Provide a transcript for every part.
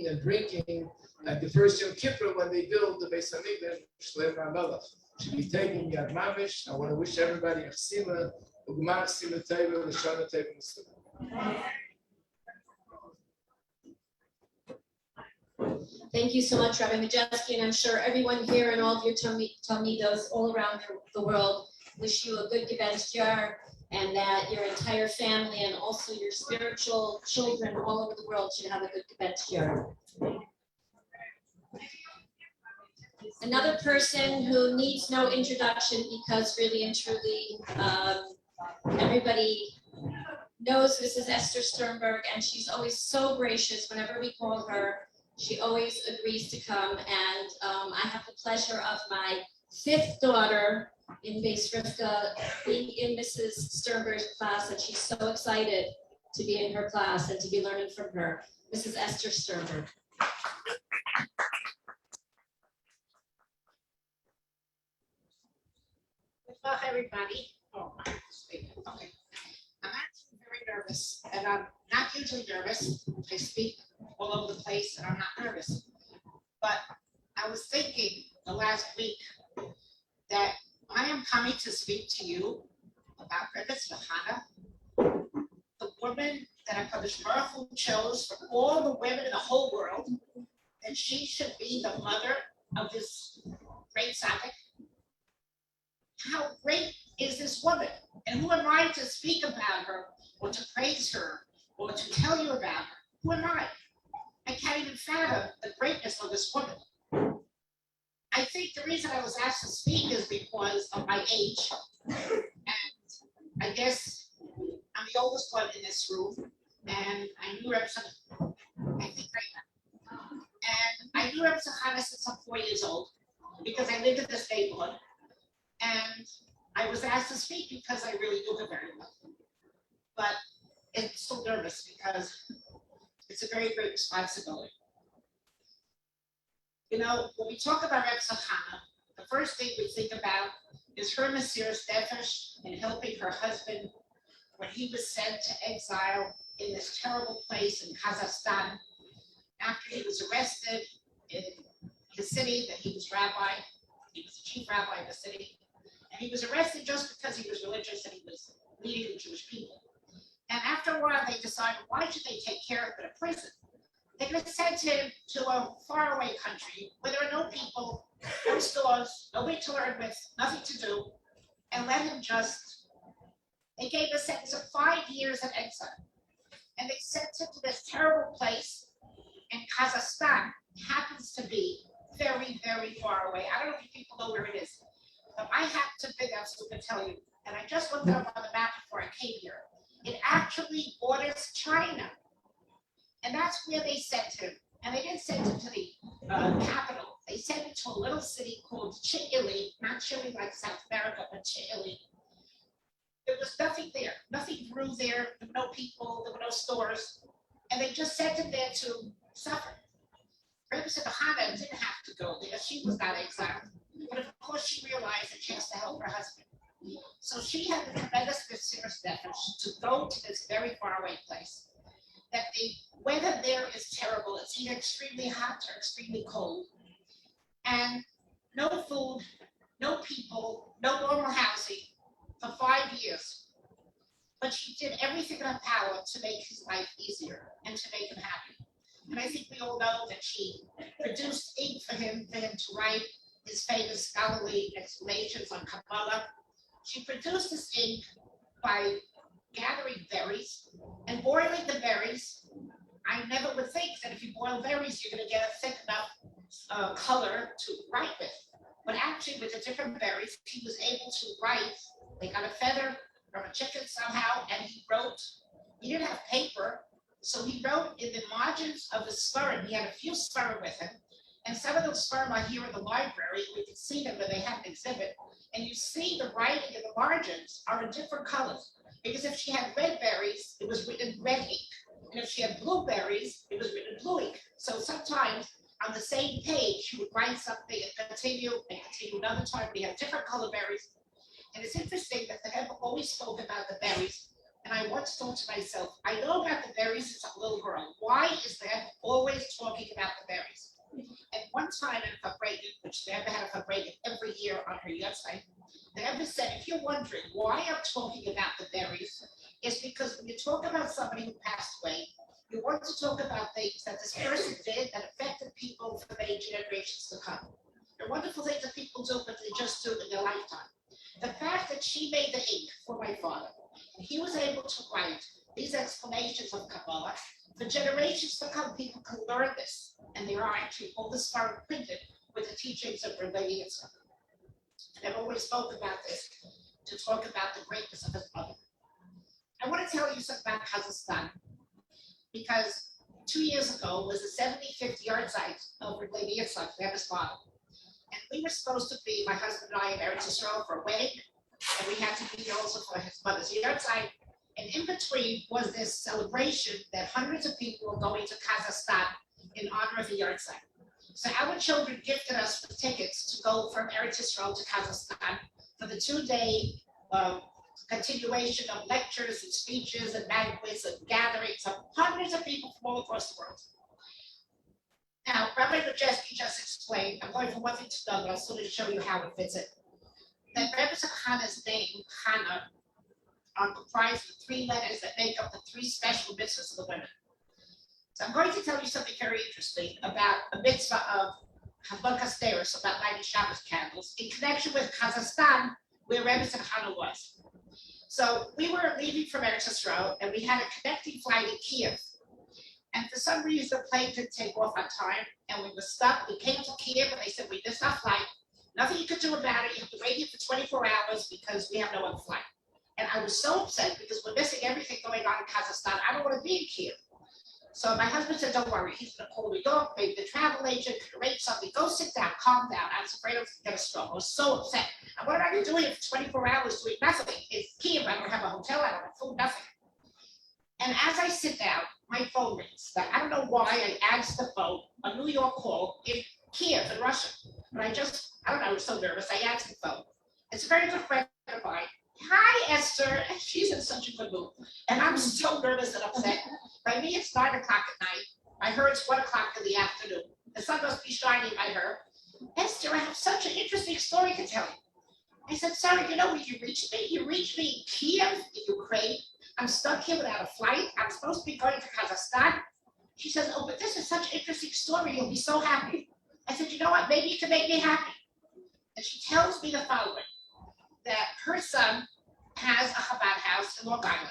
eating and drinking at the first Yom Kippur when they build the Beis Hamikdash, Shleim HaMelech. Should be taking Yad Mamish. I want to wish everybody a chsima, ugmar chsima teva, l'shana teva l'sima. Thank you so much, Rabbi Majeski, and I'm sure everyone here and all of your Talmidos all around the world wish you a good Gebench Yar, and that your entire family and also your spiritual children all over the world should have a good Gebench Yar. Another person who needs no introduction because really and truly everybody knows Mrs. Esther Sternberg, and she's always so gracious whenever we call her. She always agrees to come, and I have the pleasure of my 5th daughter in Beis Rivka being in Mrs. Sternberg's class, and she's so excited to be in her class and to be learning from her. Mrs. Esther Sternberg. Hello, everybody. Oh, okay. I'm actually very nervous, and I'm not usually nervous. I speak all over the place, and I'm not nervous. But I was thinking the last week that I am coming to speak to you about Rebbe Tzvachana, the woman that HaKadosh Baruch Hu chose from all the women in the whole world, that she should be the mother of this great tzaddik. How great is this woman? And who am I to speak about her, or to praise her, or to tell you about her? Who am I? I can't even fathom the greatness of this woman. I think the reason I was asked to speak is because of my age. And I guess I'm the oldest one in this room. And I knew Rebbe Tzachana, I think right now. And I knew Rebbe Tzachana since I'm 4 years old, because I lived in this neighborhood. And I was asked to speak because I really knew her very well. But I'm so nervous because it's a very great responsibility. You know, when we talk about Rebbe Tzachana, the first thing we think about is her mesiras nefesh in helping her husband when he was sent to exile in this terrible place in Kazakhstan after he was arrested in his city that he was rabbi. He was the chief rabbi of the city. And he was arrested just because he was religious and he was leading the Jewish people. And after a while, they decided, why should they take care of him in a prison? They could have sent him to a faraway country where there are no people, no stores, nobody to learn with, nothing to do, and let him just, they gave a sentence of 5 years of exile. And they sent him to this terrible place in Kazakhstan. It happens to be very, very far away. I don't know if you people know where it is. But I have to big up so I can tell you, and I just looked it up on the map before I came here. It actually borders China. And that's where they sent him. And they didn't send him to the capital. They sent him to a little city called Chile, not Chile like South America, but Chile. There was nothing there. Nothing grew there. There were no people. There were no stores. And they just sent him there to suffer. Rebbe Tzachana didn't have to go there. She was not exiled. But of course, she realized that she has to help her husband. So she had the tremendous mesiras nefesh to go to this very faraway place. That the weather there is terrible. It's either extremely hot or extremely cold. And no food, no people, no normal housing for 5 years. But she did everything in her power to make his life easier and to make him happy. And I think we all know that she produced ink for him to write his famous scholarly explanations on Kabbalah. She produced this ink by gathering berries and boiling the berries. I never would think that if you boil berries, you're going to get a thick enough color to write with. But actually, with the different berries, he was able to write. They got a feather from a chicken somehow, and he wrote. He didn't have paper, so he wrote in the margins of the spurim. He had a few spurim with him. And some of those spurim are here in the library. We can see them when they have an exhibit. And you see the writing in the margins are in different colors. Because if she had red berries, it was written red ink. And if she had blueberries, it was written blue ink. So sometimes on the same page, she would write something and continue another time. We have different color berries. And it's interesting that the Rebbe always spoke about the berries And I once thought to myself, I know about the berries since I'm a little girl. Why is Rebbe always talking about the berries? And one time in Farbrengen, which the Rebbe had a Farbrengen every year on her website, the Rebbe said, if you're wondering why I'm talking about the berries, it's because when you talk about somebody who passed away, you want to talk about things that this person did that affected people for many generations to come. They're wonderful things that people do, but they just do in their lifetime. The fact that she made the ink for my father, and he was able to write these explanations of Kabbalah, for generations to come, people can learn this. And there are actually all this far printed with the teachings of Rebbe Yitzchak. And I've always spoke about this to talk about the greatness of his mother. I want to tell you something about Kazakhstan, because 2 years ago was the 75th yard site of Rebbe Yitzchak, Rebbe's father. And we were supposed to be, my husband and I, in Eretz Yisrael for a wedding, and we had to be there also for his mother's yard site. And in between was this celebration that hundreds of people were going to Kazakhstan in honor of the yard site. So our children gifted us with tickets to go from Eretz Yisrael to Kazakhstan for the 2-day continuation of lectures and speeches and banquets and gatherings of hundreds of people from all across the world. Now, Rabbi Majeski just explained, I'm going from one thing to another, I'll sort of show you how it fits in. That Rebbe Hannah's name, Hannah, are comprised of 3 letters that make up the 3 special mitzvahs of the women. So I'm going to tell you something very interesting about a mitzvah of Hanukkah Steris, about lighting Shabbos candles, in connection with Kazakhstan, where Rebbe Hannah was. So we were leaving from Eretz Yisrael, and we had a connecting flight in Kiev. And for some reason, the plane didn't take off on time, and we were stuck. We came to Kiev, and they said, we missed our flight. Nothing you could do about it. You have to wait here for 24 hours because we have no other flight. And I was so upset because we're missing everything going on in Kazakhstan. I don't want to be in Kiev. So my husband said, don't worry. He's going to call New York, maybe the travel agent, arrange something. Go sit down, calm down. I was afraid I was going to get a stroke. I was so upset. And what am I going to do here for 24 hours doing nothing? It's Kiev. I don't have a hotel. I don't have food, nothing. And as I sit down, my phone rings. I don't know why I answered the phone, a New York call in Kiev, in Russia. But I don't know, I was so nervous. I answered the phone. It's a very good friend of mine. Hi, Esther. She's in such a good mood. And I'm so nervous and upset. By me, it's 9 o'clock at night. I heard it's 1 o'clock in the afternoon. The sun must be shining by her. Esther, I have such an interesting story to tell you. I said, sorry, you know where you reached me? You reached me in Kiev, in Ukraine. I'm stuck here without a flight. I'm supposed to be going to Kazakhstan. She says, oh, but this is such an interesting story. You'll be so happy. I said, you know what? Maybe you can make me happy. And she tells me the following, that her son has a Chabad house in Long Island.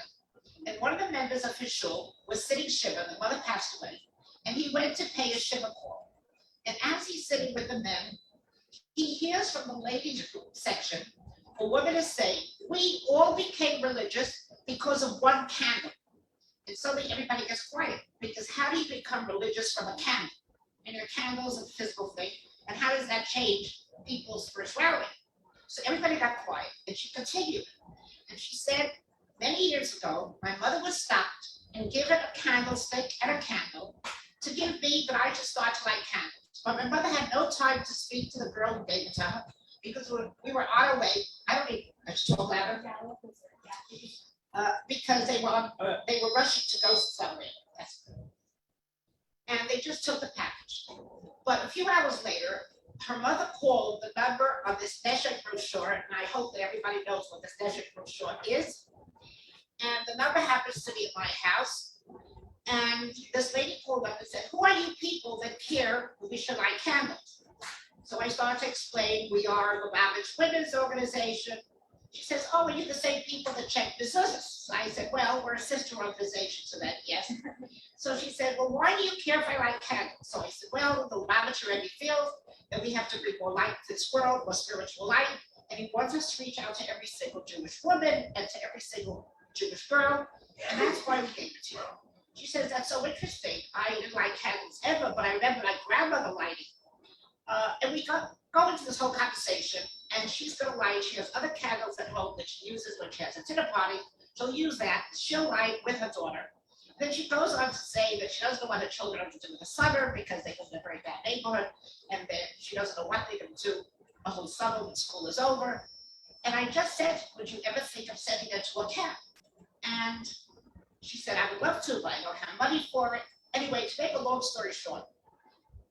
And one of the members of his shul was sitting Shiva, the mother passed away, and he went to pay a Shiva call. And as he's sitting with the men, he hears from the ladies' section, a woman is saying, we all became religious because of one candle. And suddenly everybody gets quiet, because how do you become religious from a candle? And your candle is a physical thing, and how does that change people's spirituality? So everybody got quiet, and she continued. And she said, many years ago, my mother was stopped and given a candlestick and a candle to give me, but I just started to light candles. But my mother had no time to speak to the girl who gave it to her because we were on our way. I should talk louder. Because they were rushing to go somewhere. And they just took the package. But a few hours later, her mother called the number of this Neshek brochure, and I hope that everybody knows what this Neshek brochure is. And the number happens to be at my house. And this lady called up and said, who are you people that care we should light candles? So I started to explain, we are the Lubavitch Women's Organization. She says, oh, are you the same people that check businesses? I said, well, we're a sister organization to that, yes. So she said, well, why do you care if I light candles? So I said, well, the Lubavitch already feels that we have to bring more light to this world, more spiritual light. And he wants us to reach out to every single Jewish woman and to every single Jewish girl. And that's why we gave it to you. She says, that's so interesting. I didn't light candles ever, but I remember my grandmother lighting. And we go into this whole conversation, and she's going to light. She has other candles at home that she uses when she has a dinner party. She'll use that. She'll light with her daughter. Then she goes on to say that she doesn't know what her children are going to do in the summer because they live in a very bad neighborhood, and that she doesn't know what they're going to do a whole summer when school is over. And I just said, would you ever think of sending her to a camp? And she said, I would love to, but I don't have money for it. Anyway, to make a long story short,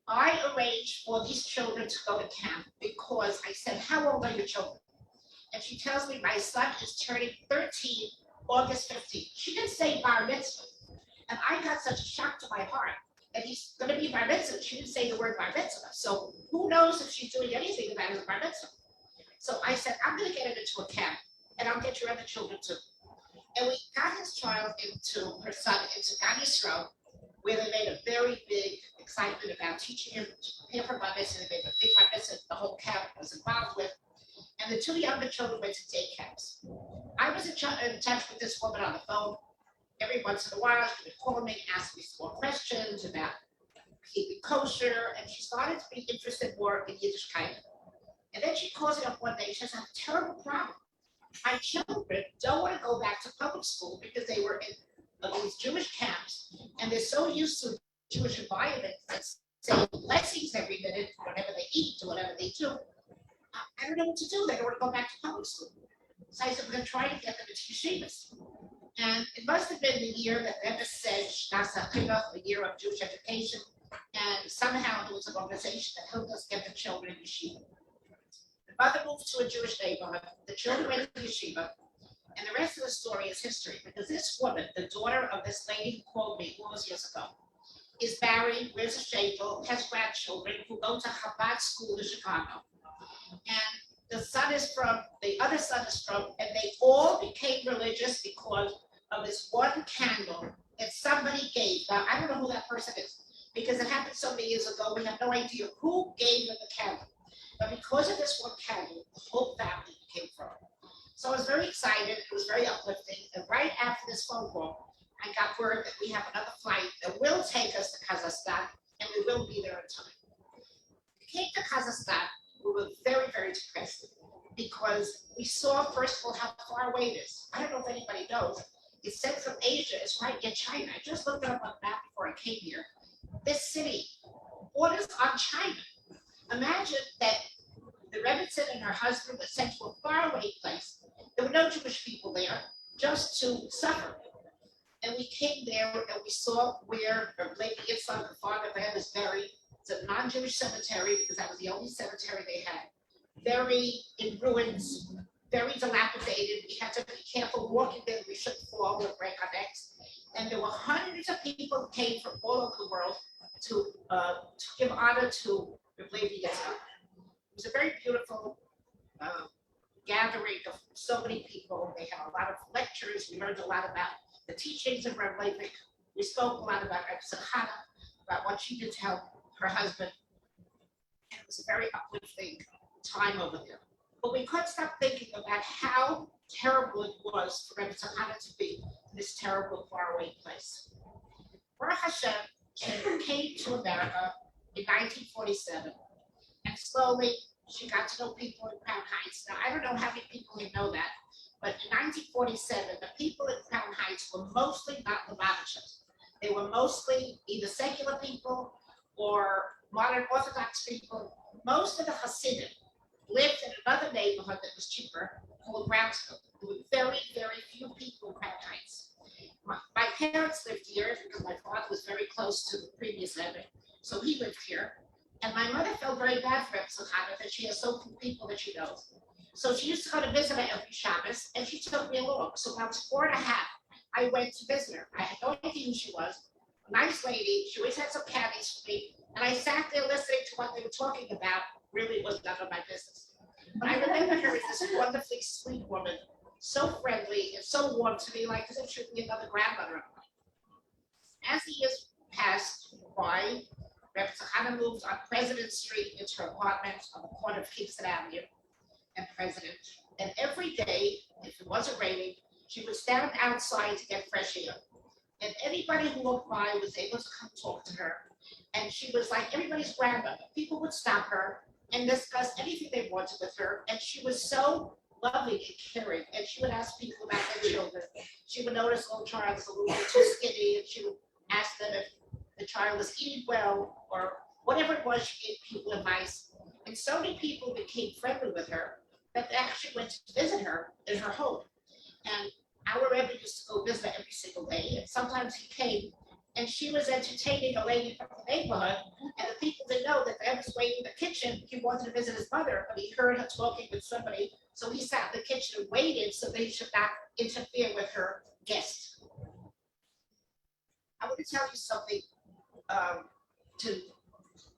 I arranged for these children to go to camp because I said, how old are your children? And she tells me my son is turning 13, August 15th. She didn't say bar mitzvah. And I got such a shock to my heart that he's going to be bar mitzvah. She didn't say the word bar mitzvah. So who knows if she's doing anything about his bar mitzvah. So I said, I'm going to get him into a camp, and I'll get your other children too. And we got his child her son into Gan Yisrael, where they made a very big excitement about teaching him to prepare for bar mitzvah. They made a big bar mitzvah the whole camp was involved with. And the two younger children went to day camps. I was in touch with this woman on the phone. Every once in a while, she would call me and ask me some more questions about keeping kosher, and she started to be interested more in Yiddishkeit. And then she calls me up one day. She says, I have a terrible problem. My children don't want to go back to public school because they were in these Jewish camps, and they're so used to Jewish environment that say blessings every minute, whatever they eat or whatever they do. I don't know what to do. They don't want to go back to public school. So I said, we're going to try to get them into yeshivas. And it must have been the year that Rebbe said, Shnasa Chinuch, the year of Jewish education. And somehow there was an organization that helped us get the children in yeshiva. The mother moved to a Jewish neighborhood. The children went to yeshiva. And the rest of the story is history. Because this woman, the daughter of this lady who called me all those years ago, is married, wears a sheitel, has grandchildren who go to Chabad school in Chicago. And the other son is from, and they all became religious because of this one candle that somebody gave. Now, I don't know who that person is, because it happened so many years ago, we have no idea who gave them the candle. But because of this one candle, the whole family became from. So I was very excited, it was very uplifting, and right after this phone call, I got word that we have another flight that will take us to Kazakhstan, and we will be there in time. We came to Kazakhstan. We were very, very depressed because we saw, first of all, how far away it is. I don't know if anybody knows. It's said from Asia, it's right near China. I just looked it up on the map before I came here. This city borders on China. Imagine that the Rebbitzin and her husband were sent to a faraway place. There were no Jewish people there, just to suffer. And we came there and we saw where Lady Yitzhak, the father of Eb, is buried. It's a non-Jewish cemetery because that was the only cemetery they had. Very in ruins, very dilapidated. We had to be careful walking there. We shouldn't fall or break our necks. And there were hundreds of people who came from all over the world to give honor to Lady Yitzhak. It was a very beautiful gathering of so many people. They had a lot of lectures. We learned a lot about the teachings of Reb Leivik. We spoke a lot about Reb Zechana, about what she did to help her husband. And it was a very uplifting time over there. But we couldn't stop thinking about how terrible it was for Reb Zechana to be in this terrible faraway place. Baruch Hashem, she came to America in 1947, and slowly she got to know people in Crown Heights. Now, I don't know how many people here know that, but in 1947, the people in Crown Heights were mostly not Lubavitchers. They were mostly either secular people or modern Orthodox people. Most of the Hasidim lived in another neighborhood that was cheaper called Brownsville. There were very, very few people in Crown Heights. My parents lived here because my father was very close to the previous Rebbe, so he lived here. And my mother felt very bad for Reb Zechana that she has so few people that she knows. So she used to go to visit her every Shabbos, and she took me along. So when I was 4 and a half, I went to visit her. I had no idea who she was. A nice lady. She always had some candies for me. And I sat there listening to what they were talking about. Really was none of my business. But I remember her as this wonderfully sweet woman, so friendly and so warm to me, like as if she would be another grandmother of mine. As the years passed by, Reb Zechana moved on President Street into her apartment on the corner of Kingston Avenue and President. And every day, if it wasn't raining, she would stand outside to get fresh air. And anybody who walked by was able to come talk to her. And she was like everybody's grandmother. People would stop her and discuss anything they wanted with her. And she was so loving and caring. And she would ask people about their children. She would notice a little child was a little bit too skinny, and she would ask them if the child was eating well or whatever it was. She gave people advice. And so many people became friendly with her that they actually went to visit her in her home. And our Rebbe used to go visit her every single day, and sometimes he came, and she was entertaining a lady from the neighborhood, and the people didn't know that the Rebbe was waiting in the kitchen. He wanted to visit his mother, but he heard her talking with somebody, so he sat in the kitchen and waited so they should not interfere with her guest. I want to tell you something.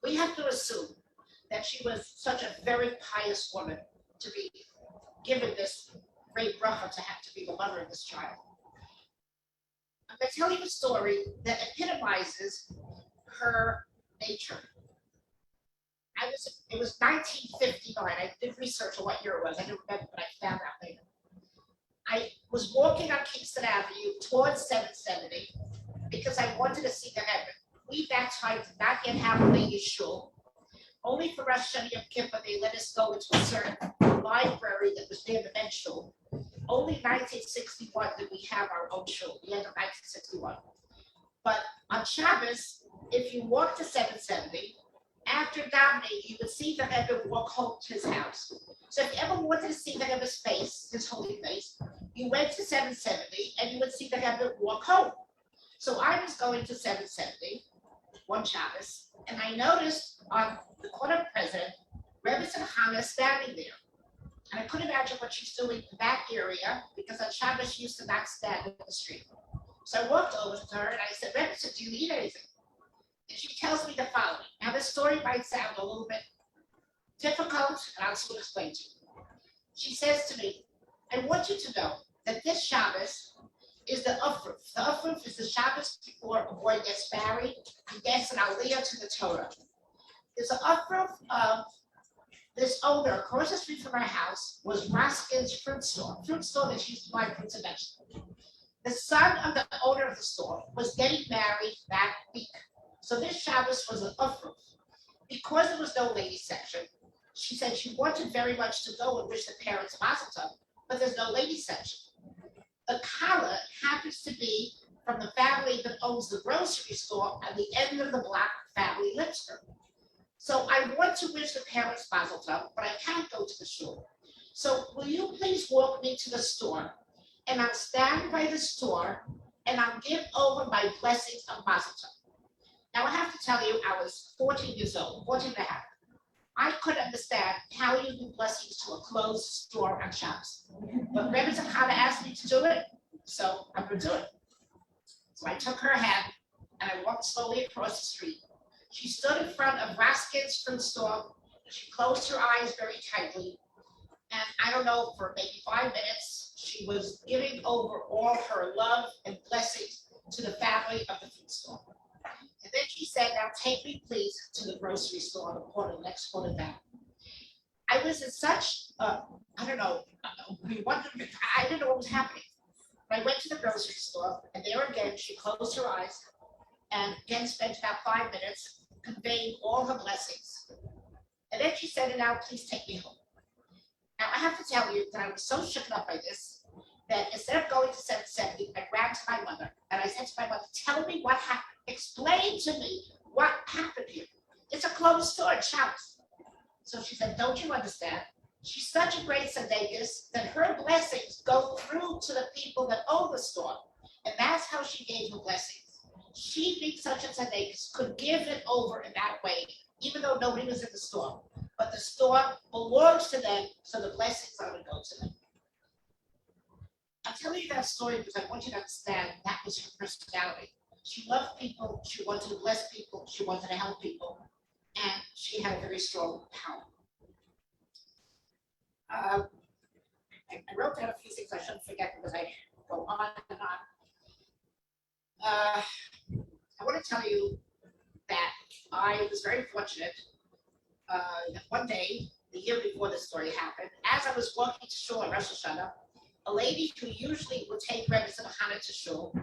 We have to assume that she was such a very pious woman to be given this great bracha to have to be the mother of this child. I'm going to tell you a story that epitomizes her nature. It was 1959. I did research on what year it was. I didn't remember, but I found out later. I was walking on Kingston Avenue towards 770 because I wanted to see the Rebbe. We that time did not yet have a ladies' shul. Only for Rosh Hashanah Yom Kippur, they let us go into a certain library that was near the men's shul. Only 1961 did we have our own shul, the end of 1961. But on Shabbos, if you walked to 770, after davening, you would see the Rebbe walk home to his house. So if you ever wanted to see the Rebbe's face, his holy face, you went to 770 and you would see the Rebbe walk home. So I was going to 770 one Shabbos, and I noticed on the corner of President, Rebbe Hannah standing there. And I couldn't imagine what she's doing in that area because on Shabbos she used to not stand in the street. So I walked over to her and I said, Rebbe, do you need anything? And she tells me the following. Now this story might sound a little bit difficult, and I'll soon explain to you. She says to me, I want you to know that this Shabbos is the Ufruf. The Ufruf is the Shabbos before a boy gets married and gets an aliyah to the Torah. There's an Ufruf of this owner across the street from our house was Raskin's fruit store that she used to buy fruits and vegetables. The son of the owner of the store was getting married that week. So this Shabbos was an Ufruf. Because there was no ladies section, she said she wanted very much to go and wish the parents mazel tov, but there's no ladies section. The Kala happens to be from the family that owns the grocery store at the end of the block, family Lipsker. So I want to wish the parents mazel tov, but I can't go to the store. So will you please walk me to the store, and I'll stand by the store, and I'll give over my blessings of mazel tov. Now I have to tell you, I was 14 years old, 14 and a half. I couldn't understand how you do blessings to a closed store on Shabbos. But Rebbe Zakana asked me to do it, so I'm going to do it. So I took her hand and I walked slowly across the street. She stood in front of Raskin's fruit store. She closed her eyes very tightly. And I don't know, for maybe 5 minutes, she was giving over all her love and blessings to the family of the fruit store. And then she said, now take me please to the grocery store on the corner, the next corner down. I was in such, I didn't know what was happening. But I went to the grocery store, and there again, she closed her eyes and again spent about 5 minutes conveying all her blessings. And then she said, and now please take me home. Now I have to tell you that I was so shook up by this that instead of going to 770, I ran to my mother and I said to my mother, tell me what happened. Explain to me what happened here. It's a closed store at Shabbos. So she said, don't you understand? She's such a great tzaddikus that her blessings go through to the people that own the store. And that's how she gave her blessings. She, being such a tzaddikus, could give it over in that way, even though nobody was in the store. But the store belongs to them, so the blessings are going to go to them. I'm telling you that story because I want you to understand that was her personality. She loved people, she wanted to bless people, she wanted to help people, and she had a very strong power. I wrote down a few things I shouldn't forget because I go on and on. I want to tell you that I was very fortunate that one day, the year before this story happened, as I was walking to shul on Rosh Hashanah, a lady who usually would take Rebbe Hannah to shul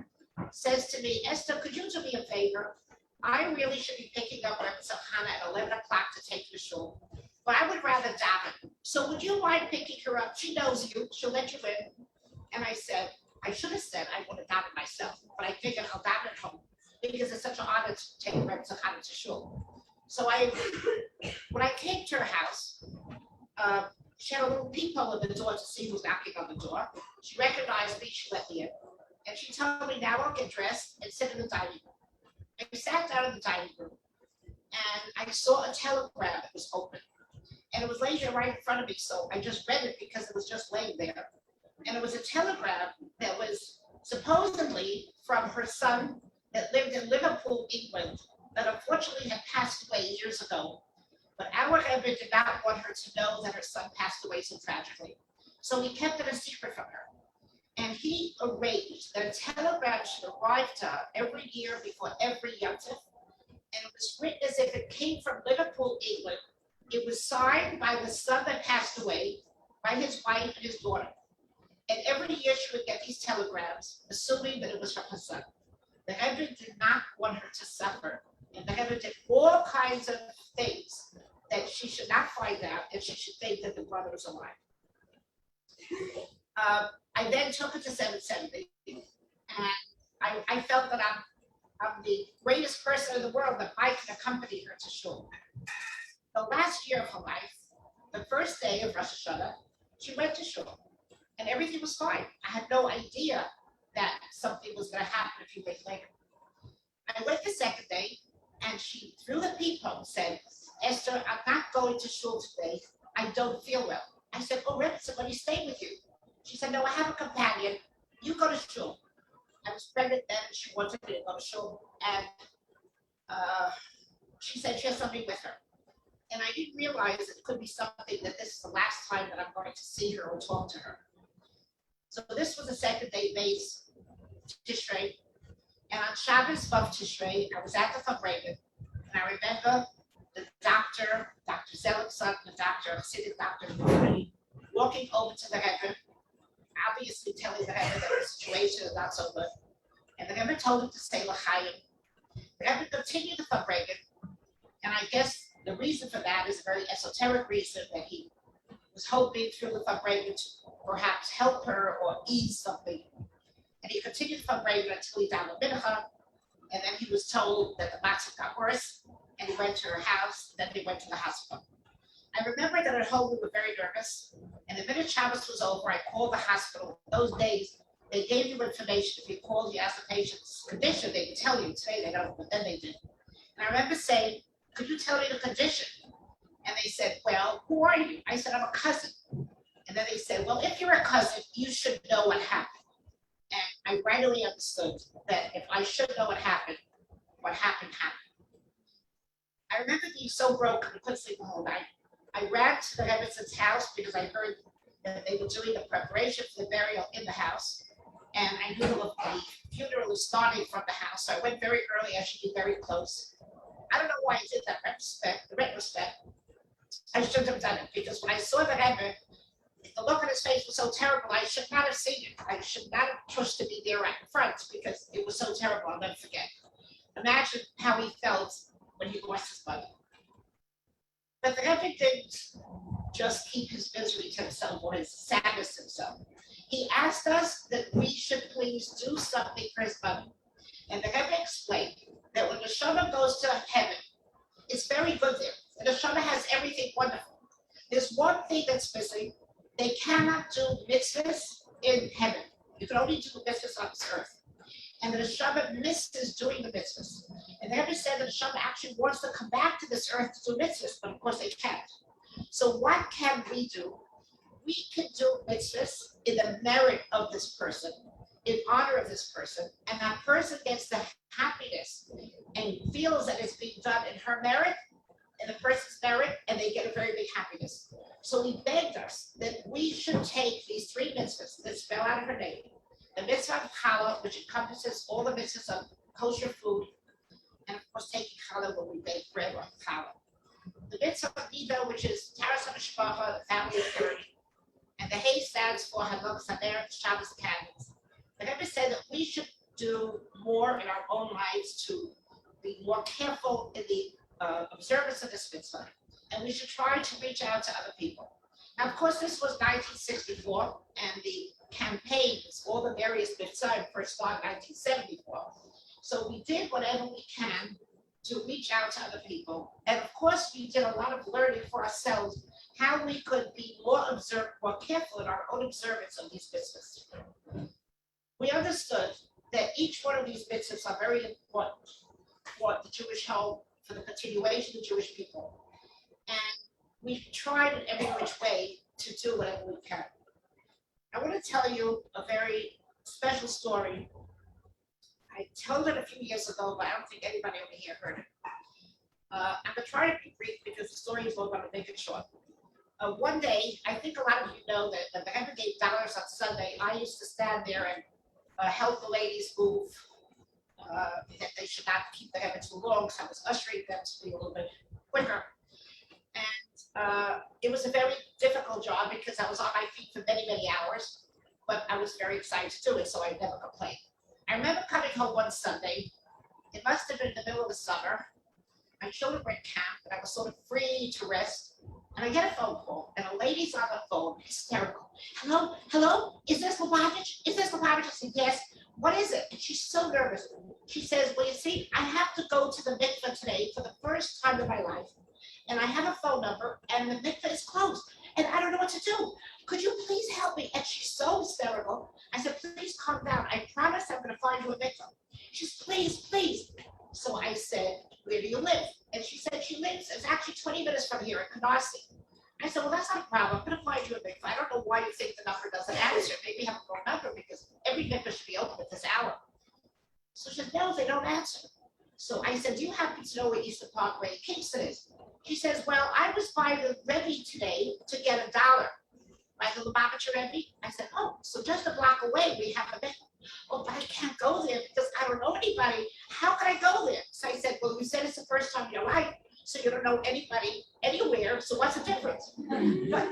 says to me, Esther, could you do me a favor? I really should be picking up Rebbe Hannah at 11 o'clock to take to shul, but I would rather daven. So would you mind picking her up? She knows you. She'll let you in. And I said, I should have said I want to daven myself, but I figured I'll daven at home because it's such an honor to take Rebbe Hannah to shul. So I agreed. When I came to her house, She had a little peephole in the door to see who's knocking on the door. She recognized me, she let me in. And she told me, now I'll get dressed and sit in the dining room. I sat down in the dining room and I saw a telegram that was open. And it was laying there right in front of me, so I just read it because it was just laying there. And it was a telegram that was supposedly from her son that lived in Liverpool, England, that unfortunately had passed away years ago. But our Rebbe did not want her to know that her son passed away so tragically. So he kept it a secret from her. And he arranged that a telegram should arrive to her every year before every Yom Tov. And it was written as if it came from Liverpool, England. It was signed by the son that passed away, by his wife and his daughter. And every year she would get these telegrams, assuming that it was from her son. The Rebbe did not want her to suffer. And the Rebbe did all kinds of things that she should not find out, and she should think that the brother was alive. I then took her to 770, and I felt that I'm the greatest person in the world that I can accompany her to shul. The last year of her life, the first day of Rosh Hashanah, she went to shul, and everything was fine. I had no idea that something was going to happen a few days later. I went the second day, and she, through the peephole, said, Esther, I'm not going to shul today. I don't feel well. I said, oh, Rebbe, somebody stay with you. She said, no, I have a companion. You go to shul. I was pregnant then, and she wanted me to go to shul. And she said she has somebody with her. And I didn't realize it could be something that this is the last time that I'm going to see her or talk to her. So this was the second day, Vov Tishrei. And on Shabbos, Vov Tishrei, I was at the Farbrengen. And I remember the doctor, Dr. Zelikson, the doctor, Hasidic doctor, walking over to the Rebbe, obviously telling the Rebbe that the situation is not so good. And the Rebbe told him to say L'chaim. The Rebbe continued the Farbrengen, and I guess the reason for that is a very esoteric reason that he was hoping through the Farbrengen to perhaps help her or ease something. And he continued the Farbrengen until he died of Mincha, and then he was told that the matzah got worse, and he went to her house, then they went to the hospital. I remember that at home we were very nervous, and the minute Shabbos was over, I called the hospital. Those days, they gave you information. If you called, you asked the patient's condition, they could tell you. Today they don't, but then they did. And I remember saying, could you tell me the condition? And they said, well, who are you? I said, I'm a cousin. And then they said, well, if you're a cousin, you should know what happened. And I readily understood that if I should know what happened, happened. I remember being so broken, I couldn't sleep the whole night. I ran to the Rebbe's house because I heard that they were doing the preparation for the burial in the house. And I knew the funeral was starting from the house. So I went very early. I should be very close. I don't know why I did that retrospect. I shouldn't have done it because when I saw the Rebbe, the look on his face was so terrible. I should not have seen it. I should not have pushed to be there right in front because it was so terrible. I'll never forget. Imagine how he felt when he lost his mother. But the Rebbe didn't just keep his misery to himself or his sadness to himself. He asked us that we should please do something for his mother. And the Rebbe explained that when the neshama goes to heaven, it's very good there. The neshama has everything wonderful. There's one thing that's missing. They cannot do mitzvahs in heaven. You can only do mitzvahs on this earth. And the neshama misses doing the mitzvahs. And the Rebbe said that the neshama actually wants to come back to this earth to do mitzvahs, but of course they can't. So what can we do? We can do mitzvahs in the merit of this person, in honor of this person, and that person gets the happiness and feels that it's being done in her merit, in the person's merit, and they get a very big happiness. So he begged us that we should take these three mitzvahs that spell out her name. The mitzvah of challah, which encompasses all the mitzvahs of kosher food, and of course taking challah when we bake bread on challah. The mitzvah of Nida, which is Taras HaMishpacha, the family of purity. And the Hay stands for Hadlok Saner, Shabbos candles. The Rebbe said that we should do more in our own lives to be more careful in the observance of this mitzvah. And we should try to reach out to other people. Now, of course, this was 1964, and the campaigns, all the various mitzvahs first started in 1974. So we did whatever we can to reach out to other people. And of course, we did a lot of learning for ourselves, how we could be more careful in our own observance of these mitzvahs. We understood that each one of these mitzvahs are very important for the Jewish home, for the continuation of the Jewish people. And we tried in every which way to do whatever we can. I want to tell you a very special story. I told it a few years ago, but I don't think anybody over here heard it. I'm going to try to be brief because the story is long, but I'm going to make it short. One day, I think a lot of you know that when the Rebbe gave dollars on Sunday, I used to stand there and help the ladies move. That they should not keep the Rebbe too long, so I was ushering them to be a little bit quicker. And it was a very difficult job because I was on my feet for many, many hours, but I was very excited to do it, so I never complained. I remember coming home one Sunday. It must have been in the middle of the summer. My children were in camp, and I was sort of free to rest. And I get a phone call, and a lady's on the phone, hysterical. Hello, is this Lubavitch? Is this Lubavitch? I said, yes. What is it? And she's so nervous. She says, well, you see, I have to go to the mikveh today for the first time in my life. And I have a phone number, and the mikveh is closed. And I don't know what to do. Could you please help me? And she's so hysterical. I said, please calm down. I promise I'm going to find you a mikveh. She says, please. So I said, where do you live? And she said she lives, it's actually 20 minutes from here in Canarsie. I said, well, that's not a problem. I'm going to find you a mikveh. I don't know why you think the number doesn't answer. Maybe you have a wrong number because every mikveh should be open at this hour. So she said, no, they don't answer. So I said, do you happen to know where Eastern Parkway in Kingston is? She says, well, I was by the Rebbe today to get $1 by the Lubavitcher Rebbe. I said, oh, so just a block away we have a mikveh. Oh, but I can't go there because I don't know anybody. How can I go there? So I said, well, you said it's the first time in your life, so you don't know anybody anywhere, so what's the difference? But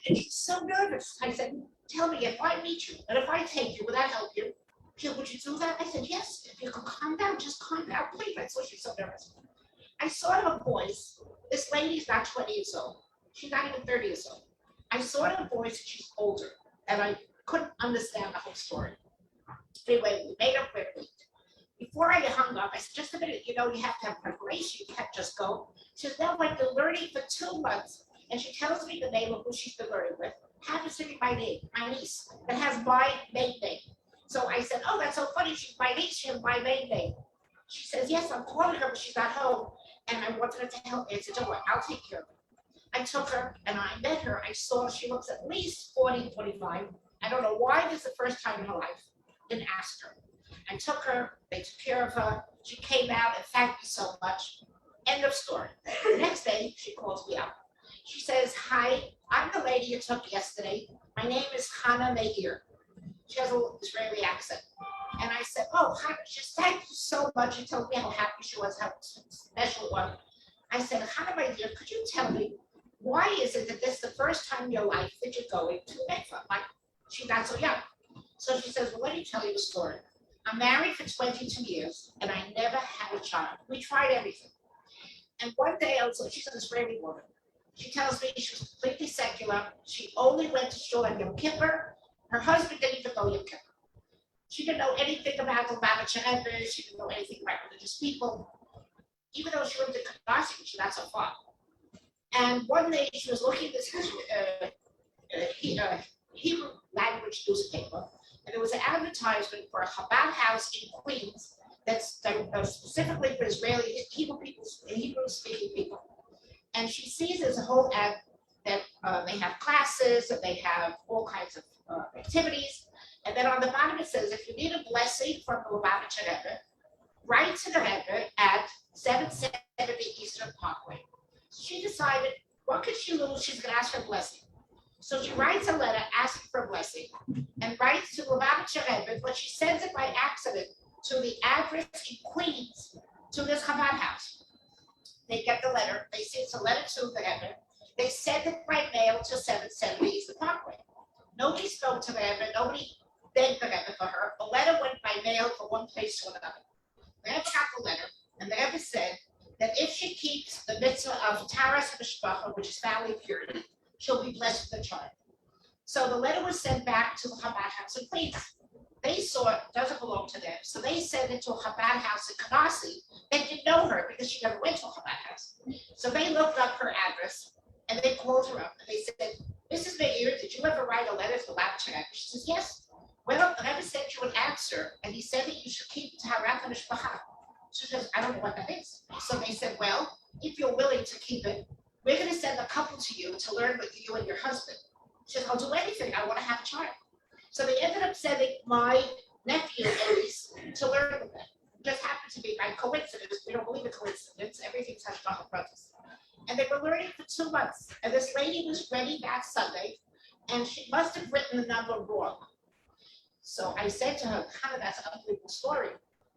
and she's so nervous. I said, tell me, if I meet you, and if I take you, would that help you? She said, would you do that? I said, yes, if you could calm down, just calm down, please. I saw she's so nervous. I saw her voice. This lady's not 20 years old. She's not even 30 years old. I saw her voice, and she's older, and I couldn't understand the whole story. Anyway, we made up quickly. Before I hung up, I said, just a minute, you have to have preparation. You can't just go. She says, no, I've been learning for 2 months. And she tells me the name of who she's been learning with. Happens to be my niece, that has my maiden name. So I said, oh, that's so funny. She's my niece, she has my maiden name. She says, yes, I'm calling her, but she's not home. And I wanted her to help me. I said, don't worry, I'll take care of her. I took her and I met her. I saw she looks at least 40, 45. I don't know why this is the first time in her life. Didn't ask her. I took her, they took care of her. She came out and thanked me so much. End of story. The next day, she calls me up. She says, hi, I'm the lady you took yesterday. My name is Hannah Meir. She has an Israeli accent. And I said, oh, Hannah, just thank you so much. She told me how happy she was, how special it was. I said, Hannah, my dear, could you tell me, why is it that this is the first time in your life that you're going to mikveh? Like, she's not so young. So she says, well, let me tell you a story. I'm married for 22 years, and I never had a child. We tried everything. And one day, she's an Israeli woman. She tells me she was completely secular. She only went to shul on Yom Kippur. Her husband didn't even know Yom Kippur. She didn't know anything about the Lubavitcher Rebbe. She didn't know anything about religious people. Even though she lived in Canarsie, she's not so far. And one day, she was looking at this Hebrew language newspaper, and there was an advertisement for a Chabad house in Queens that's specifically for Israeli Hebrew-speaking people. And she sees there's a whole ad that they have classes and they have all kinds of activities. And then on the bottom it says, if you need a blessing from the Lubavitcher Rebbe, write to the Rebbe at 770 Eastern Parkway. So she decided, what could she lose? She's going to ask for a blessing. So she writes a letter asking for a blessing and writes to Lubavitcher Rebbe, but she sends it by accident to the address in Queens to this Chabad house. They get the letter. They see it's a letter to the Rebbe. They send it by mail to 770 Eastern Parkway. Nobody spoke to the Rebbe. Nobody begged the Rebbe for her. The letter went by mail from one place to another. The Rebbe got the letter, and the Rebbe said that if she keeps the mitzvah of Taras Mishpacha, which is family purity, she'll be blessed with a child. So the letter was sent back to the Chabad house in Queens. They saw it doesn't belong to them, so they sent it to a Chabad house in Canarsie. They didn't know her because she never went to a Chabad house. So they looked up her address and they called willing to keep it. We're going to send a couple to you to learn with you and your husband. She says, I'll do anything. I want to have a child. So they ended up sending my nephew and niece to learn with them. It just happened to be by coincidence. We don't believe in coincidence. Everything's hashgacha pratis. And they were learning for 2 months. And this lady was ready that Sunday, and she must have written the number wrong. So I said to her, Hannah, that's an unbelievable story.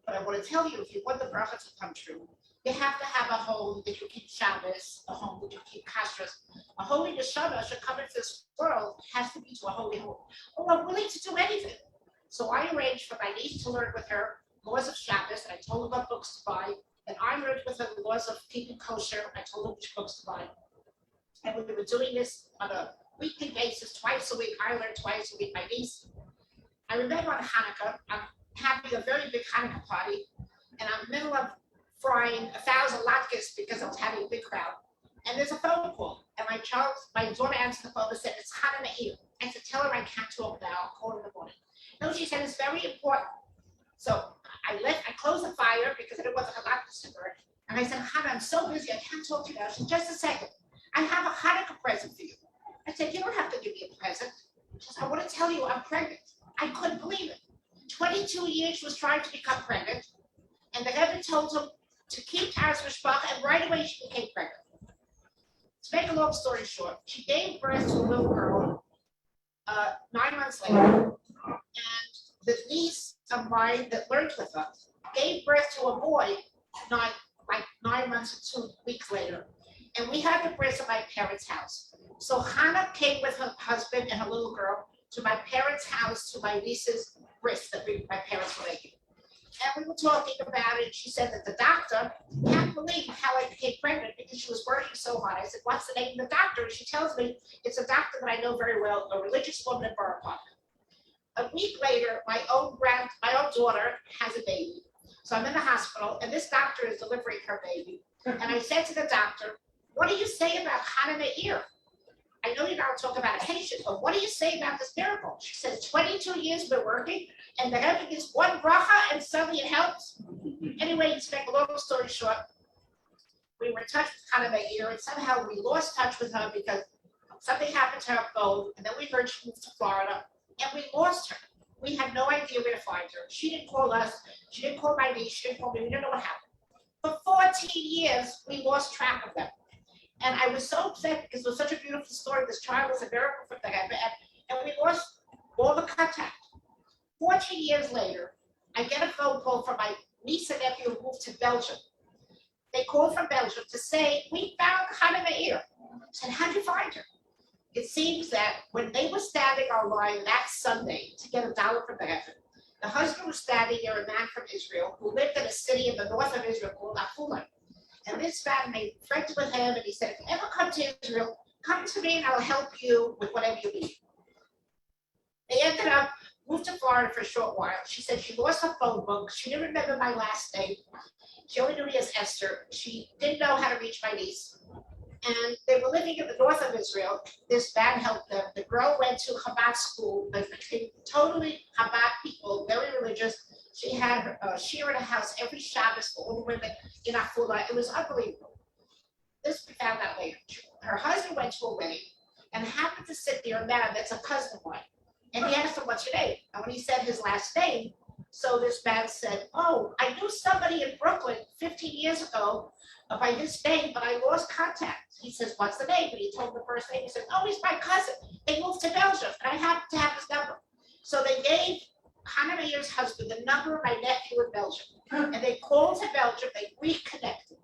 But I want to tell you, if you want the bracha to come true, you have to have a home that you keep Shabbos, a home that you keep kashrus. A holy neshama should come into this world, has to be to a holy home. Oh, I'm willing to do anything. So I arranged for my niece to learn with her laws of Shabbos, and I told her what books to buy. And I learned with her the laws of keeping kosher. I told her which books to buy. And we were doing this on a weekly basis, twice a week. I learned twice a week, my niece. I remember on Hanukkah, I'm having a very big Hanukkah party, and I'm in the middle of frying 1,000 latkes because I was having a big crowd. And there's a phone call, and my daughter answered the phone and said, it's Hannah Meir. I said, tell her I can't talk now, I'll call her in the morning. No, she said, it's very important. So I closed the fire because it wasn't a latkes to burn. And I said, Hannah, I'm so busy, I can't talk to you now. She said, just a second. I have a Hanukkah present for you. I said, you don't have to give me a present. She said, I want to tell you I'm pregnant. I couldn't believe it. 22 years she was trying to become pregnant, and the Rebbe told him to keep Taras Mishpacha, and right away she became pregnant. To make a long story short, she gave birth to a little girl 9 months later, and the niece of mine that learned with her gave birth to a boy 9 months and 2 weeks later. And we had the birth at my parents' house. So Hannah came with her husband and her little girl to my parents' house, to my niece's bris that my parents were making. And we were talking about it. She said that the doctor can't believe how I became pregnant because she was working so hard. I said, what's the name of the doctor? And she tells me it's a doctor that I know very well, a religious woman in Borough Park. A week later, my own daughter has a baby. So I'm in the hospital, and this doctor is delivering her baby. And I said to the doctor, what do you say about Hannah Meir? I know you don't talk about a patient, but what do you say about this miracle? She says, 22 years we're working, and the Rebbe gives one bracha, and suddenly it helps. Anyway, to make a long story short, we were in touch with Hannah Meir, and somehow we lost touch with her because something happened to her phone, and then we heard she moved to Florida, and we lost her. We had no idea where to find her. She didn't call us. She didn't call my niece. She didn't call me. We didn't know what happened. For 14 years, we lost track of them. And I was so upset because it was such a beautiful story. This child was a miracle from the Rebbe, and we lost all the contact. 14 years later, I get a phone call from my niece and nephew who moved to Belgium. They called from Belgium to say, we found Hannah Meir. I said, how'd you find her? It seems that when they were standing online that Sunday to get $1 from the Rebbe, the husband was standing near a man from Israel who lived in a city in the north of Israel called Afula. And this man made friends with him, and he said, if you ever come to Israel, come to me and I'll help you with whatever you need. They ended up, moved to Florida for a short while. She said she lost her phone book. She didn't remember my last name. She only knew me as Esther. She didn't know how to reach my niece. And they were living in the north of Israel. This man helped them. The girl went to Chabad school, but became totally Chabad people, very religious. She had a shir in a house every Shabbos for all the women in Afula. It was unbelievable. This we found out later. Her husband went to a wedding and happened to sit near a man that's a cousin of mine. And he asked him, what's your name? And when he said his last name, so this man said, oh, I knew somebody in Brooklyn 15 years ago by this name, but I lost contact. He says, what's the name? And he told him the first name. He said, oh, he's my cousin. They moved to Belgium, and I happen to have his number. So they gave Hannah Meir's husband the number of my nephew in Belgium. And they called to Belgium, they reconnected.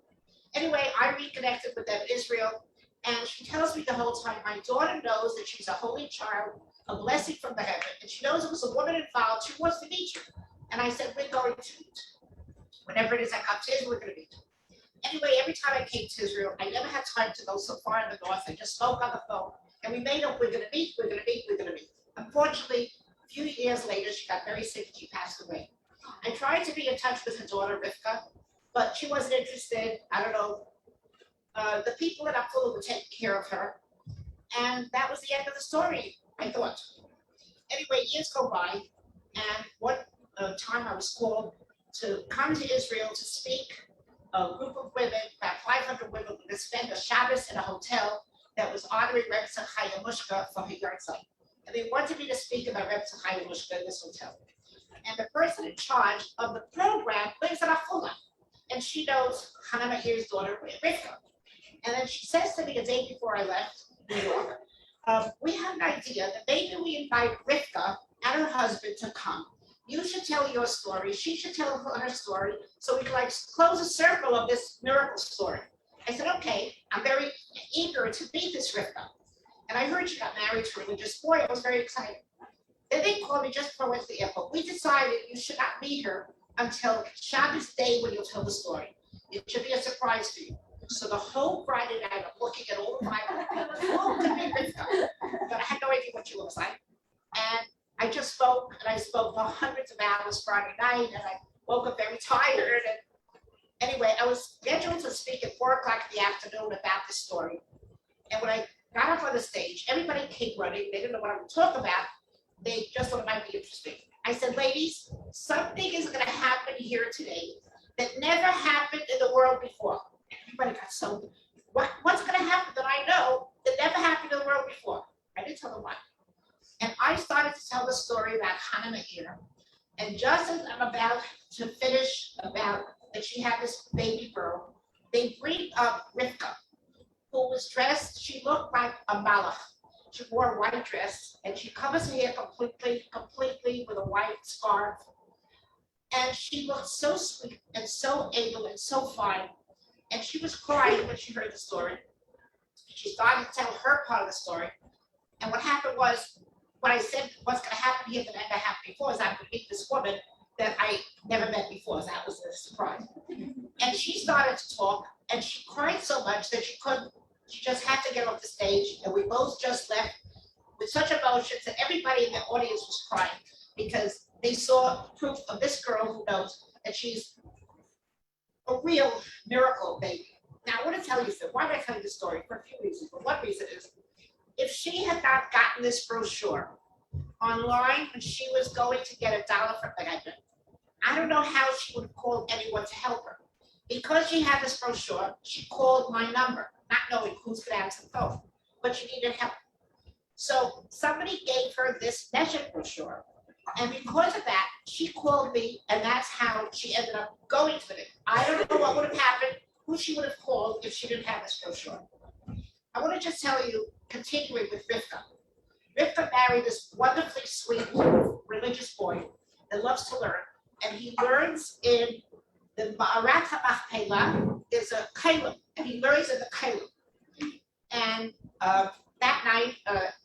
Anyway, I reconnected with them in Israel, and she tells me the whole time, my daughter knows that she's a holy child, a blessing from the heaven, and she knows it was a woman involved. She wants to meet you. And I said, we're going to meet. Whenever it is I come to Israel, we're going to meet. Anyway, every time I came to Israel, I never had time to go so far in the north. I just spoke on the phone, and we made up, we're going to meet, we're going to meet, we're going to meet. Unfortunately, a few years later, she got very sick and she passed away. I tried to be in touch with her daughter, Rivka, but she wasn't interested. I don't know. The people in Afula were taking care of her. And that was the end of the story, I thought. Anyway, years go by, and one time I was called to come to Israel to speak a group of women, about 500 women, were going to spend a Shabbos in a hotel that was honoring Reb Chaya Mushka for her yard site. And they wanted me to speak about Reb Chaya Mushka in this hotel. And the person in charge of the program lives in Afula. And she knows Hannah Mahir's daughter, Rivka. And then she says to me the day before I left New York, we have an idea that maybe we invite Rivka and her husband to come. You should tell your story. She should tell her story. So we can like close a circle of this miracle story. I said, okay, I'm very eager to meet this Rivka. And I heard she got married to a religious boy. I was very excited. Then they called me just before I went to the airport. We decided you should not meet her until Shabbos day when you'll tell the story. It should be a surprise for you. So the whole Friday night, I'm looking at all the 500 people, all to meet Rivka. But I had no idea what she looks like. And I just spoke, and I spoke for hundreds of hours Friday night, and I woke up very tired. And anyway, I was scheduled to speak at 4 o'clock in the afternoon about this story. And when I got up on the stage, everybody came running. They didn't know what I would talk about. They just thought it might be interesting. I said, ladies, something is going to happen here today that never happened in the world before. Everybody got so, what's going to happen that I know that never happened in the world before? I didn't tell them what. And I started to tell the story about Hannah Mahir. And just as I'm about to finish about that she had this baby girl, they bring up Rivka, who was dressed, she looked like a malach. She wore a white dress, and she covers her hair completely with a white scarf. And she looked so sweet and so able and so fine. And she was crying when she heard the story. She started to tell her part of the story. And what happened was, what I said, what's going to happen here that never happened before is I'm going to meet this woman that I never met before. So that was a surprise. And she started to talk, and she cried so much that she just had to get off the stage. And we both just left with such emotions that everybody in the audience was crying because they saw proof of this girl who knows that she's a real miracle baby. Now, I want to tell you something. Why am I telling this story? For a few reasons. But one reason is, if she had not gotten this brochure online when she was going to get $1 from the government, I don't know how she would have called anyone to help her. Because she had this brochure, she called my number, not knowing who's going to answer the phone, but she needed help. So somebody gave her this message brochure. And because of that, she called me, and that's how she ended up going to it. I don't know what would have happened, who she would have called if she didn't have this brochure. I want to just tell you, continuing with Rivka. Rivka married this wonderfully sweet religious boy that loves to learn, and he learns in the Ma'arat HaMachpelah is a kalim, and he learns in the kalim. And that night,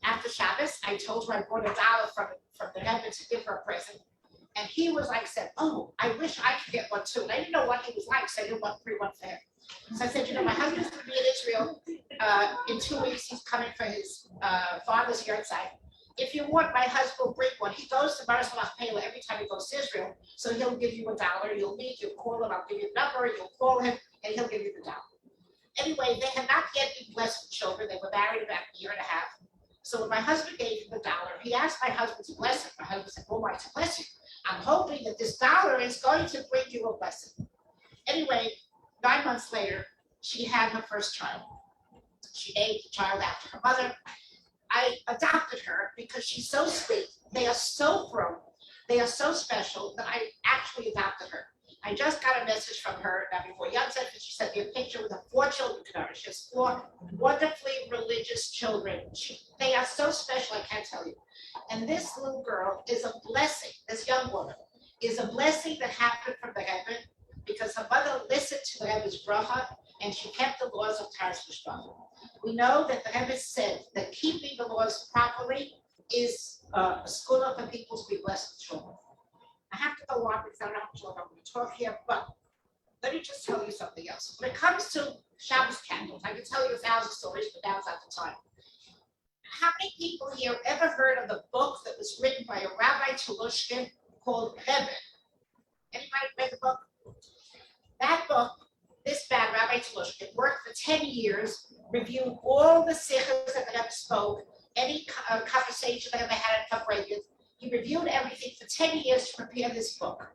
after Shabbos, I told her I brought $1 from the Rebbe to give her a present. And he was like, said, oh, I wish I could get one too. And I didn't know what he was like, so I didn't want to bring one for him. So I said, my husband's going to be in Israel in 2 weeks. He's coming for his father's yard site. If you want, my husband will bring one. He goes to Ma'arat HaMachpelah every time he goes to Israel. So he'll give you $1. You'll meet, you'll call him, I'll give you the number, you'll call him, and he'll give you the $1. Anyway, they had not yet been blessed with children. They were married about a year and a half. So when my husband gave him the $1, he asked my husband to bless him. My husband said, oh, why to bless you? I'm hoping that this $1 is going to bring you a blessing. Anyway, 9 months later, she had her first child. She named the child after her mother. I adopted her because she's so sweet. They are so grown. They are so special that I actually adopted her. I just got a message from her now before Yahtzeit, and she sent me a picture with her 4 children to her. She has 4 wonderfully religious children. They are so special, I can't tell you. And this little girl is a blessing. This young woman is a blessing that happened from the Rebbe because her mother listened to the Rebbe's bracha and she kept the laws of Taras Mishpacha. We know that the Rebbe said that keeping the laws properly is a schooner for people to be blessed with children. I have to go on because I don't know how much longer I'm going to talk here, but let me just tell you something else. When it comes to Shabbos candles, I can tell you 1,000 stories, but now's not the time. How many people here ever heard of the book that was written by a Rabbi Telushkin called Rebbe? Anybody read the book? That book, this man, Rabbi Telushkin, worked for 10 years, reviewed all the sichos that the Rebbe spoke, any conversation that the Rebbe had at Farbrengen. He reviewed everything for 10 years to prepare this book.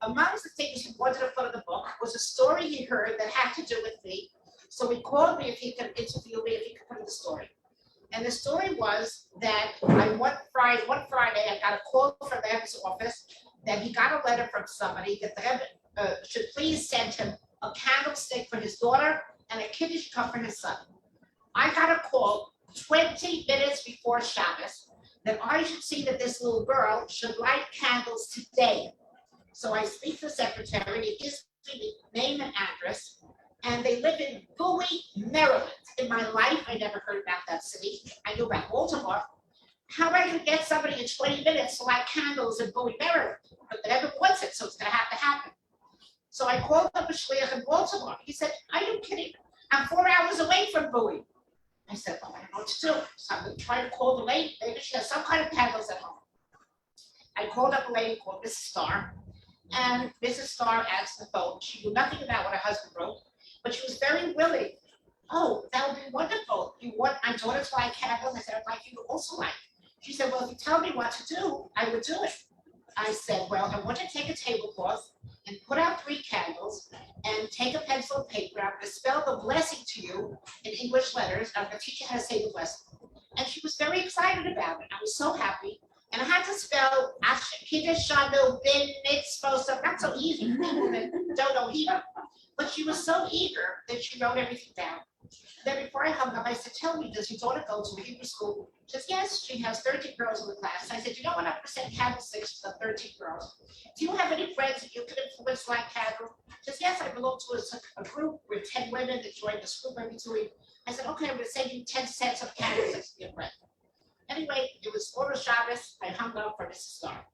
Amongst the things he wanted to put in the book was a story he heard that had to do with me. So he called me if he could interview me, if he could put in the story. And the story was that one Friday I got a call from the Rebbe's office that he got a letter from somebody that the Rebbe should please send him a candlestick for his daughter and a kiddush cup for his son. I got a call 20 minutes before Shabbos that I should see that this little girl should light candles today. So I speak to the secretary, he gives me the name and address, and they live in Bowie, Maryland. In my life, I never heard about that city. I knew about Baltimore. How am I going to get somebody in 20 minutes to light candles in Bowie, Maryland? But they never wants it, so it's going to have to happen. So I called up a shliach in Baltimore. He said, are you kidding? I'm 4 hours away from Bowie. I said, well, I don't know what to do. So I'm going to try to call the lady. Maybe she has some kind of candles at home. I called up a lady called Mrs. Starr. And Mrs. Starr answered the phone. She knew nothing about what her husband wrote, but she was very willing. Oh, that would be wonderful. You want my daughter to light candles? I said, I'd like you to also light. She said, well, if you tell me what to do, I would do it. I said, well, I want to take a tablecloth and put out 3 candles and take a pencil and paper. I'm going to spell the blessing to you in English letters. I'm going to teach you how to say the blessing. And she was very excited about it. I was so happy. And I had to spell Kiddush Shanu Bin Mitzvah, so not so easy for people that don't know Hebrew. But she was so eager that she wrote everything down. Then before I hung up, I said, tell me, does your daughter go to a Hebrew school? She says, yes, she has 13 girls in the class. I said, you know what, I'm going to send candlesticks to the 13 girls. Do you have any friends that you can influence like candle? She says, yes, I belong to a group with 10 women that join this group every 2 weeks. I said, okay, I'm going to send you 10 sets of candlesticks to your friend. Anyway, it was Order Shabbos. I hung up for Mrs. Starr.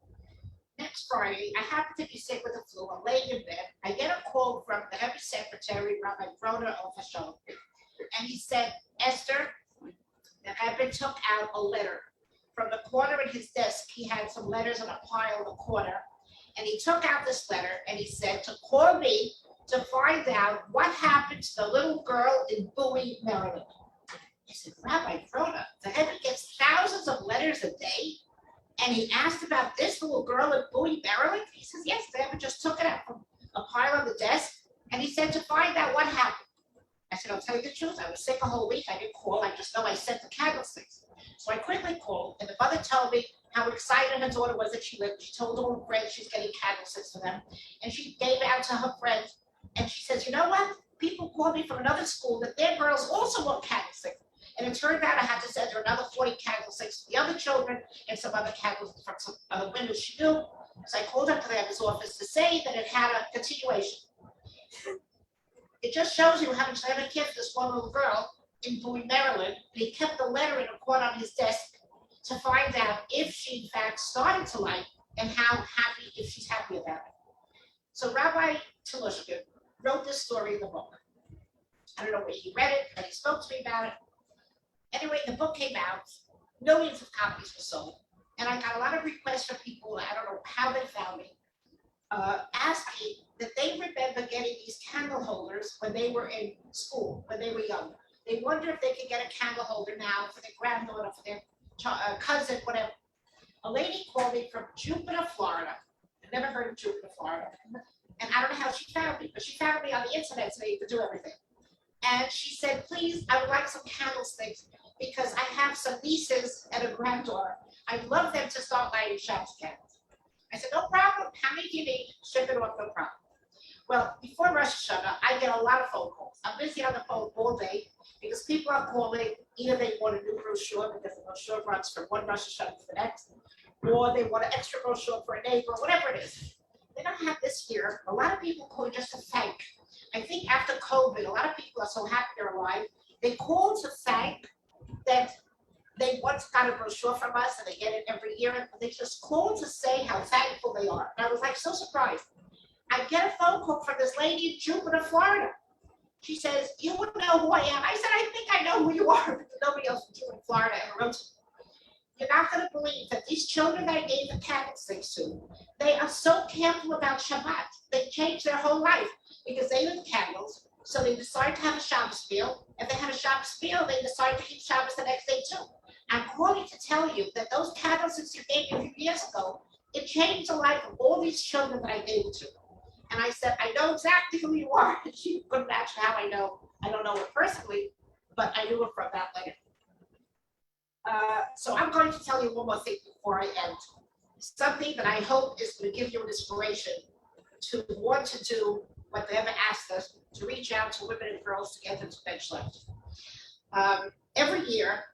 Next Friday, I happened to be sick with the flu. I'm laying in bed. I get a call from the Rebbe secretary, Rabbi Broder Official, and he said, Esther, the Rebbe took out a letter from the corner of his desk. He had some letters in a pile in the corner, and he took out this letter and he said to call me to find out what happened to the little girl in Bowie, Maryland. I said, Rabbi Broder, the Rebbe gets thousands of letters a day. And he asked about this little girl in Bowie, Maryland. He says, yes, the Rebbe just took it out from a pile on the desk. And he said to find out what happened. I said, I'll tell you the truth. I was sick a whole week. I didn't call. I just know I sent the candlesticks. So I quickly called. And the mother told me how excited her daughter was that she lived. She told all her friends she's getting candlesticks for them. And she gave out to her friends. And she says, you know what? People called me from another school that their girls also want candlesticks. And it turned out I had to send her another 40 candlesticks for the other children and some other candles from some other women she knew. So I called up to the Rebbe's office to say that it had a continuation. It just shows you how much the Rebbe kept this one little girl in Bowie, Maryland. And he kept the letter in a corner on his desk to find out if she in fact started to light and how happy, if she's happy about it. So Rabbi Tilushkin wrote this story in the book. I don't know where he read it, but he spoke to me about it. Anyway, the book came out, millions of copies were sold, and I got a lot of requests from people, I don't know how they found me, asking that they remember getting these candle holders when they were in school, when they were young. They wonder if they could get a candle holder now for their granddaughter, for their cousin, whatever. A lady called me from Jupiter, Florida. I've never heard of Jupiter, Florida. And I don't know how she found me, but she found me on the internet so you could do everything. And she said, please, I would like some candlesticks because I have some nieces and a granddaughter. I'd love them to start lighting Shabbos candles. I said, no problem. How many do you need? Ship it off, no problem. Well, before Rosh Hashanah, I get a lot of phone calls. I'm busy on the phone all day because people are calling. Either they want a new brochure because the brochure runs from one Rosh Hashanah to the next, or they want an extra brochure for a neighbor, whatever it is. They don't have this here. A lot of people call just to thank. I think after COVID, a lot of people are so happy they're alive. They call to thank that they once got a brochure from us and they get it every year. And they just call to say how thankful they are. And I was like so surprised. I get a phone call from this lady in Jupiter, Florida. She says, you wouldn't know who I am. I said, I think I know who you are, because nobody else from Jupiter, Florida ever wrote to me. You're not going to believe that these children that I gave the candlesticks to, they are so careful about Shabbat. They changed their whole life because they lit candles. So they decided to have a Shabbos meal. If they had a Shabbos meal, they decided to keep Shabbos the next day too. I'm calling to tell you that those candlesticks you gave me a few years ago, It changed the life of all these children that I gave it to. And I said, I know exactly who you are. And she couldn't imagine how I know. I don't know her personally, but I knew her from that letter. So I'm going to tell you one more thing before I end. Something that I hope is going to give you an inspiration to want to do what they ever asked us, to reach out to women and girls to get them to bench lift. Every year,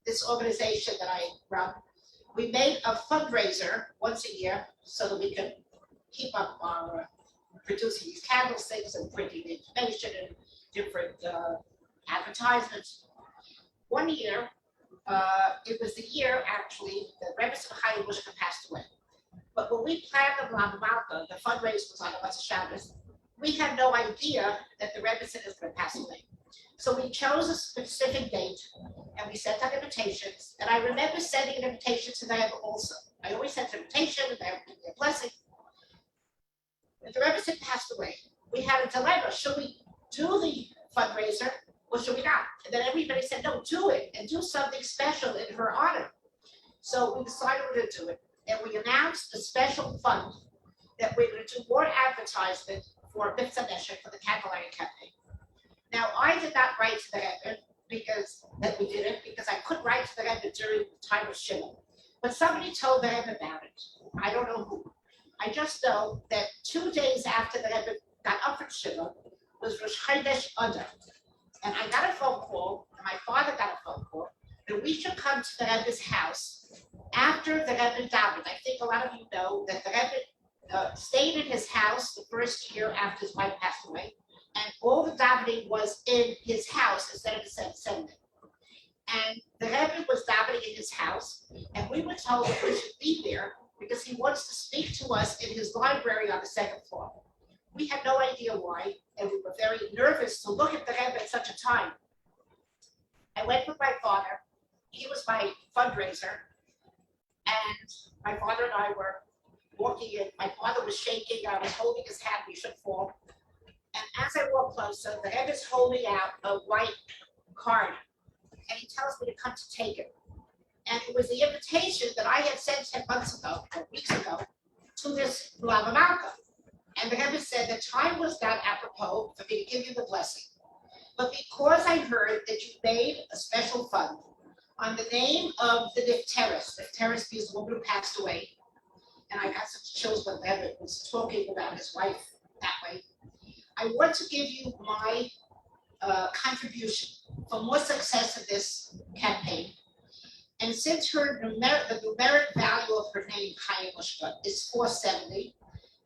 this organization that I run, we made a fundraiser once a year so that we could keep up our producing these candlesticks and printing information and different advertisements. One year, it was the year actually that Rebbe Chaim Mushka passed away. But when we planned the Bla Malka, the fundraiser was on Motzei Shabbos, we had no idea that the Rebbe was going to pass away. So we chose a specific date and we sent out invitations. And I remember sending an invitation to them also. I always sent an invitation and they would give me a blessing. But the Rebbe passed away. We had a dilemma. Should we do the fundraiser or should we not? And then everybody said, no, do it and do something special in her honor. So we decided we're going to do it. And we announced a special fund that we're going to do more advertisement for Mitzvah Neshek for the candlelight campaign. Now, I did not write to the Rebbe because we did it because I couldn't write to the Rebbe during the time of Shiva. But somebody told the Rebbe about it. I don't know who. I just know that 2 days after the Rebbe got up for Shiva was Rosh Chodesh Adar. And I got a phone call, and my father got a phone call, that we should come to the Rebbe's house after the Rebbe davened. I think a lot of you know that the Rebbe stayed in his house the first year after his wife passed away, and all the davening was in his house instead of the Sunday. And the Rebbe was davening in his house, and we were told that we should be there because he wants to speak to us in his library on the second floor. We had no idea why, and we were very nervous to look at the Rebbe at such a time. I went with my father. He was my fundraiser, and my father and I were walking in. My father was shaking. I was holding his hand. We should fall. And as I walk closer, the Rebbe is holding out a white card, and he tells me to come to take it. And it was the invitation that I had sent him months ago, or weeks ago, to this Bla Malka. And the Rebbe said the time was not apropos for me to give you the blessing. But because I heard that you made a special fund on the name of the Nifteris means the woman who passed away, and I got such chills when the Rebbe was talking about his wife that way, I want to give you my contribution for more success in this campaign. And since the numeric value of her name, Chaim Mushka, is $470,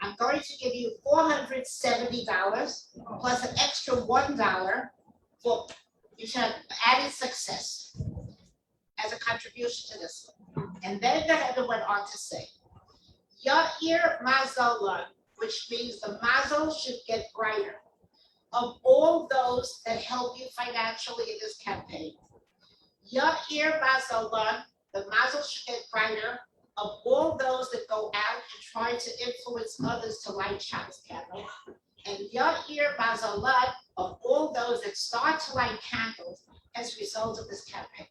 I'm going to give you $470 plus an extra $1 for you should have added success as a contribution to this one. And then the Rebbe went on to say, Ya'ir Mazalon, which means the mazel should get brighter, of all those that help you financially in this campaign. Ya'ir Mazalon, the mazel should get brighter, of all those that go out and try to influence others to light Shabbos candles. And Ya'ir Mazalon, of all those that start to light candles as a result of this campaign.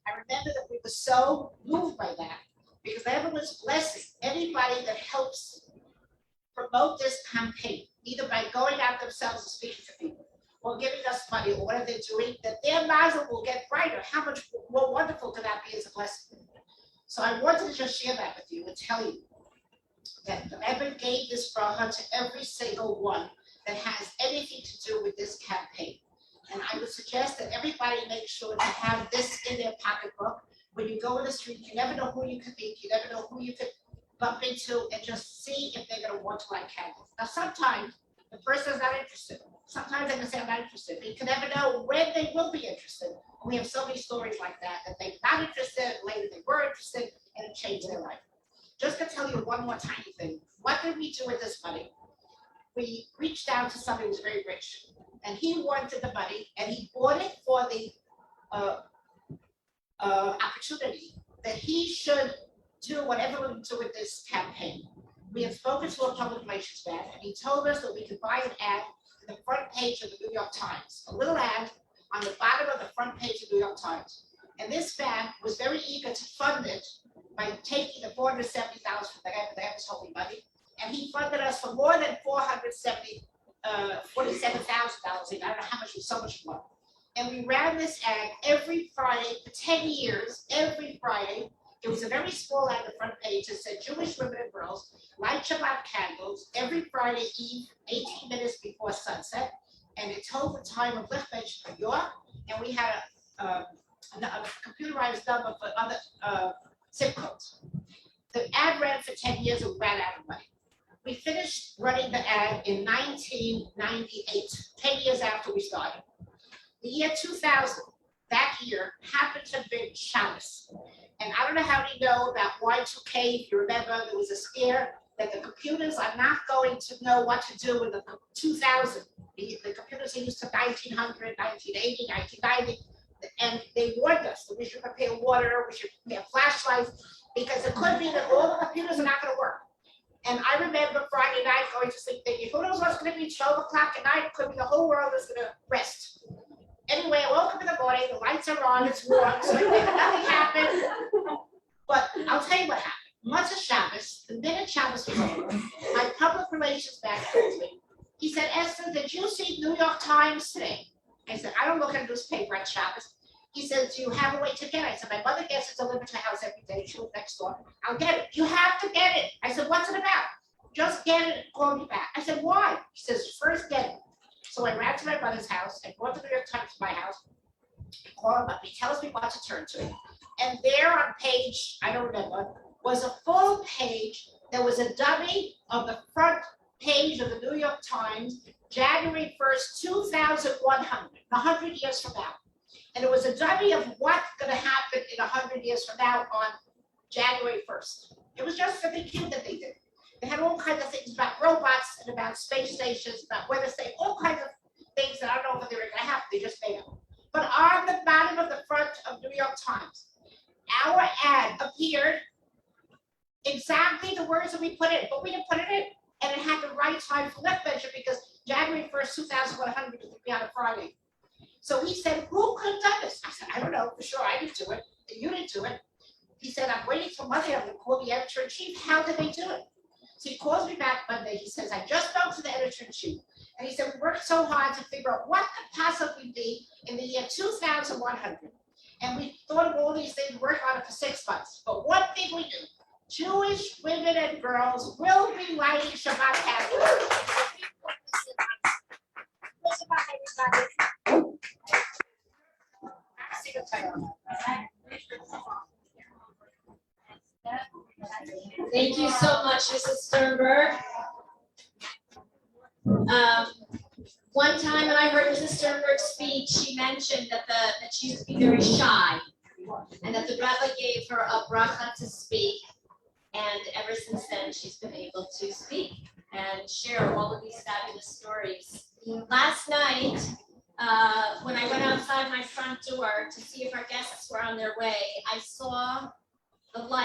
I remember that we were so moved by that because everyone's blessing anybody that helps promote this campaign, either by going out themselves and speaking to people or giving us money or whatever they're doing, that their mazel will get brighter. How much more wonderful could that be as a blessing? So I wanted to just share that with you and tell you that the Rebbe gave this bracha to every single one that has anything to do with this campaign. And I would suggest that everybody make sure to have this in their pocketbook. When you go in the street, you never know who you could meet, you never know who you could bump into, and just see if they're going to want to light candles. Now, sometimes the person is not interested. Sometimes they can say, I'm not interested. But you can never know when they will be interested. We have so many stories like that they're not interested, and later they were interested, and it changed their life. Just to tell you one more tiny thing. What did we do with this money? We reached out to somebody who was very rich, and he wanted the money, and he bought it for the opportunity that he should do whatever we do with this campaign. We had spoken to a public relations man, and he told us that we could buy an ad on the front page of the New York Times, a little ad on the bottom of the front page of the New York Times. And this man was very eager to fund it by taking the $470 from the Evan's Holy Money, and he funded us for more than $47,000. I don't know how much, was so much more. And we ran this ad every Friday for 10 years, every Friday. It was a very small ad on the front page that said Jewish women and girls light Shabbat candles every Friday eve, 18 minutes before sunset. And it told the time of Lichbench, New York, and we had a computerized number for other zip codes. The ad ran for 10 years and we ran out of money. We finished running the ad in 1998, 10 years after we started. The year 2000, that year, happened to be Shabbos. And I don't know how many know about Y2K. If you remember, there was a scare that the computers are not going to know what to do in the 2000. The computers are used to 1900, 1980, 1990. And they warned us that we should prepare water, we should prepare flashlights, because it could be that all the computers are not going to work. And I remember Friday night going to sleep thinking, who knows what's going to be 12 o'clock at night? It could be the whole world is going to rest. Anyway, I woke up in the morning, the lights are on, it's warm, so I think nothing happened. But I'll tell you what happened. Motzei Shabbos, the minute Shabbos was over, my public relations man told me, he said, Esther, did you see New York Times today? I said, I don't look at a newspaper on Shabbos. He said, do you have a way to get it? I said, my mother gets it delivered to the house every day. She lives next door. I'll get it. You have to get it. I said, what's it about? Just get it and call me back. I said, why? He says, first get it. So I ran to my mother's house and brought the New York Times to my house. I call him up. He tells me what to turn to. And there on page, I don't remember, was a full page. There was a dummy of the front page of the New York Times, January 1st, 2100, 100 years from now. And it was a dummy of what's going to happen in 100 years from now on January 1st. It was just something cute that they did. They had all kinds of things about robots and about space stations, about weather stations, all kinds of things that I don't know if they were going to happen. They just made up. But on the bottom of the front of New York Times, our ad appeared exactly the words that we put in, but we didn't put it in. And it had the right time for Lichbench because January 1st, 2100 was going to be on a Friday. So he said, who could have done this? I said, I don't know, for sure, I didn't do it, and you didn't do it. He said, I'm waiting for Monday, I'm going to call the editor-in-chief. How did they do it? So he calls me back Monday, he says, I just spoke to the editor-in-chief. And he said, we worked so hard to figure out what could possibly be in the year 2100. And we thought of all these things, worked on it for 6 months. But one thing we knew, Jewish women and girls will be lighting Shabbat candles. Thank you so much, Mrs. Sternberg. One time when I heard Mrs. Sternberg speak, she mentioned that she used to be very shy, and that the rabbi gave her a bracha to speak, and ever since then she's been able to speak and share all of these fabulous stories. Last night, when I went outside my front door to see if our guests were on their way, I saw the light.